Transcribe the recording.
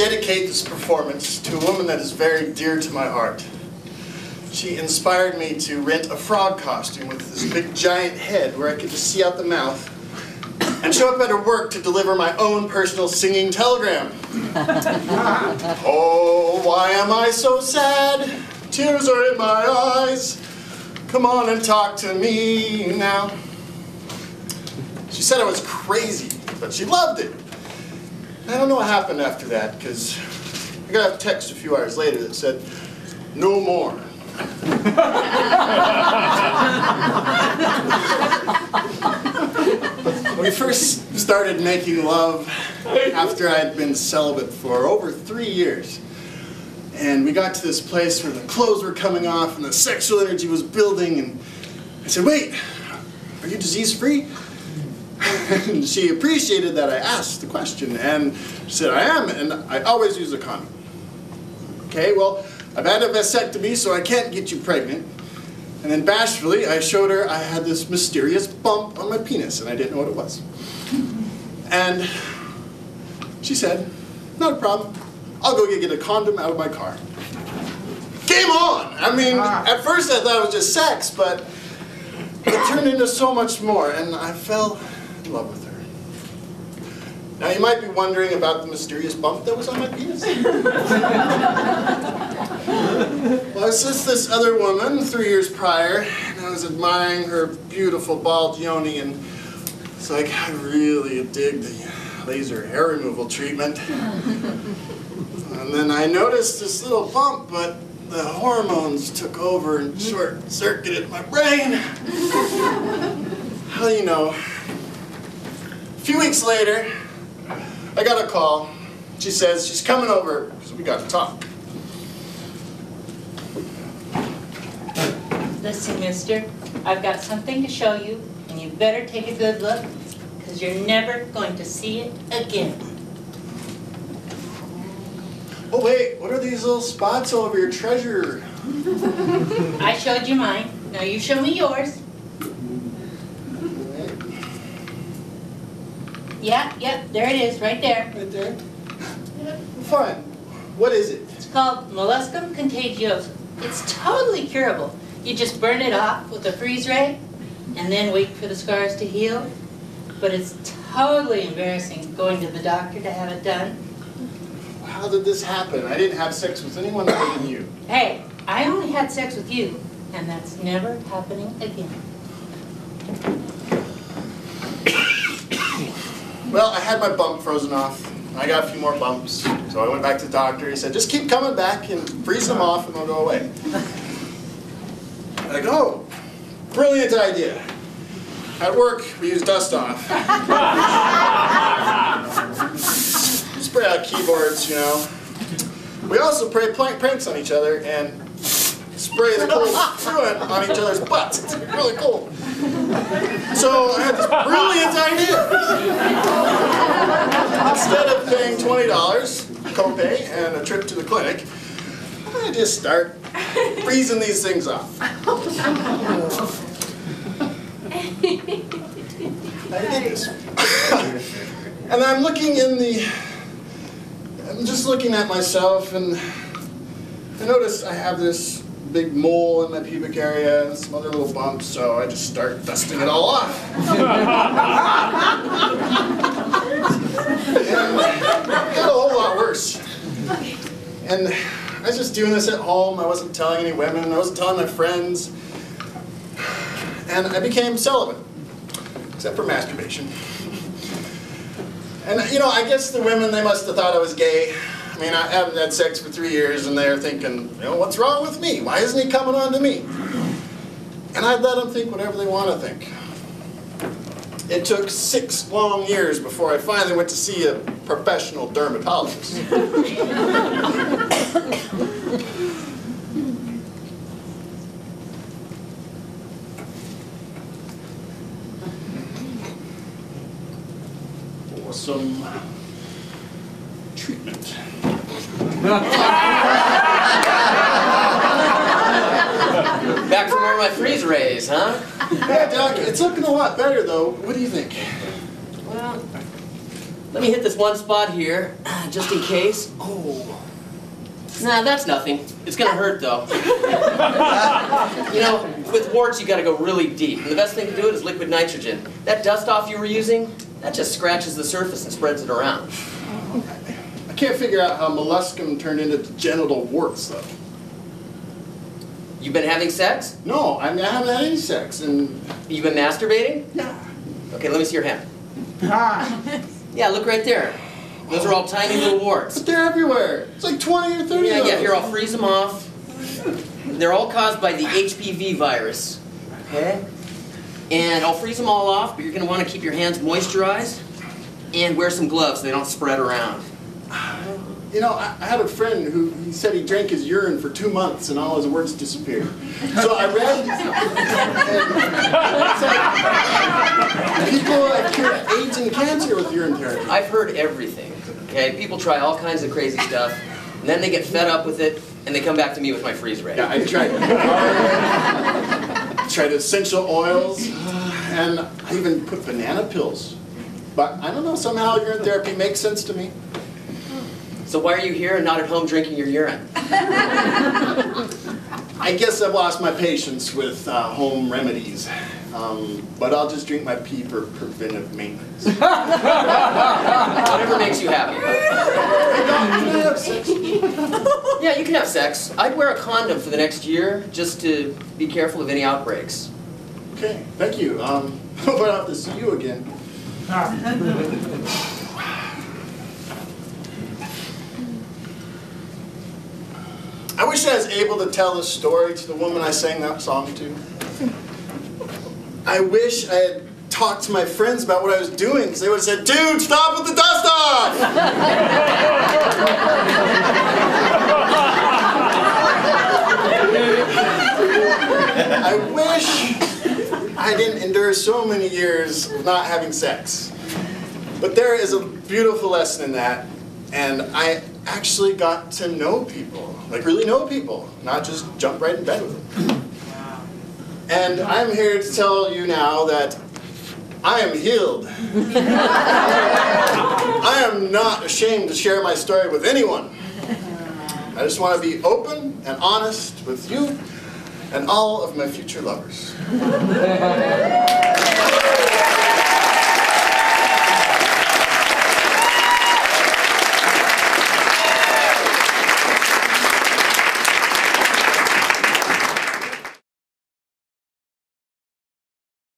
dedicate this performance to a woman that is very dear to my heart. She inspired me to rent a frog costume with this big giant head where I could just see out the mouth and show up at her work to deliver my own personal singing telegram. Oh, why am I so sad? Tears are in my eyes. Come on and talk to me now. She said I was crazy, but she loved it. I don't know what happened after that, because I got a text a few hours later that said, no more. We first started making love after I had been celibate for over 3 years. And we got to this place where the clothes were coming off and the sexual energy was building, and I said, wait, are you disease-free? And she appreciated that I asked the question, and she said, I am, and I always use a condom. Okay, well, I've had a vasectomy, so I can't get you pregnant. And then bashfully, I showed her I had this mysterious bump on my penis, and I didn't know what it was. And she said, not a problem. I'll go get a condom out of my car. Game on! I mean, at first I thought it was just sex, but it turned into so much more, and I fell in love with her. Now you might be wondering about the mysterious bump that was on my penis. Well, I was just this other woman 3 years prior, and I was admiring her beautiful bald yoni, and it's like, I really dig the laser hair removal treatment. And then I noticed this little bump, but the hormones took over and short-circuited my brain. Well, you know, a few weeks later, I got a call. She says she's coming over, so we got to talk. Listen, mister, I've got something to show you, and you better take a good look, because you're never going to see it again. Oh wait, what are these little spots all over your treasure? I showed you mine. Now you show me yours. Yep, there it is, right there. Right there? Fine. What is it? It's called molluscum contagiosum. It's totally curable. You just burn it off with a freeze ray, and then wait for the scars to heal. But it's totally embarrassing going to the doctor to have it done. How did this happen? I didn't have sex with anyone other than you. Hey, I only had sex with you, and that's never happening again. Well, I had my bump frozen off. I got a few more bumps. So I went back to the doctor. He said, just keep coming back and freeze them off and they'll go away. I'm like, oh, brilliant idea. At work, we use dust off. Spray out keyboards, you know. We also play pranks on each other and spray the cold fluid on each other's butts. It's really cool. So I had this brilliant idea. Instead of paying $20 copay and a trip to the clinic, I just start freezing these things off. I did this. And I'm just looking at myself, and I notice I have this big mole in my pubic area and some other little bumps, so I just start dusting it all off. And it got a whole lot worse. And I was just doing this at home. I wasn't telling any women. I wasn't telling my friends. And I became celibate, except for masturbation. And, you know, I guess the women, they must have thought I was gay. I mean, I haven't had sex for 3 years, and they're thinking, you know, what's wrong with me? Why isn't he coming on to me? And I'd let them think whatever they want to think. It took 6 long years before I finally went to see a professional dermatologist. For some treatment. Back from all my freeze rays, huh? Yeah, Doc, it's looking a lot better, though. What do you think? Well, Let me hit this one spot here, just in case. Oh. Nah, that's nothing. It's gonna hurt though. You know, with warts you gotta go really deep. And the best thing to do it is liquid nitrogen. That dust off you were using, that just scratches the surface and spreads it around. I can't figure out how molluscum turned into genital warts though. You've been having sex? No, I mean, I haven't had any sex, and... You've been masturbating? Yeah. Okay, let me see your hand. Yeah, look right there. Those are all tiny little warts. But they're everywhere. It's like 20 or 30 of those. Yeah, here, I'll freeze them off. They're all caused by the HPV virus. Okay? And I'll freeze them all off, but you're going to want to keep your hands moisturized and wear some gloves so they don't spread around. You know, I had a friend who he said he drank his urine for 2 months and all his warts disappeared. So I read, and people have cured AIDS and cancer with urine therapy. I've heard everything. Okay? People try all kinds of crazy stuff, and then they get fed up with it, and they come back to me with my freeze ray. Yeah, I tried essential oils, and I even put banana pills. But I don't know, somehow urine therapy makes sense to me. So why are you here and not at home drinking your urine? I guess I've lost my patience with home remedies. But I'll just drink my pee for preventive maintenance. Whatever makes you happy. Can I have sex? Yeah, you can have sex. I'd wear a condom for the next year just to be careful of any outbreaks. Okay, thank you. Hope I don't have to see you again. I wish I was able to tell this story to the woman I sang that song to. I wish I had talked to my friends about what I was doing, because they would have said, "Dude, stop with the dust off!" I wish I didn't endure so many years of not having sex. But there is a beautiful lesson in that, and I actually got to know people, like really know people, not just jump right in bed with them. And I'm here to tell you now that I am healed. I am not ashamed to share my story with anyone. I just want to be open and honest with you and all of my future lovers.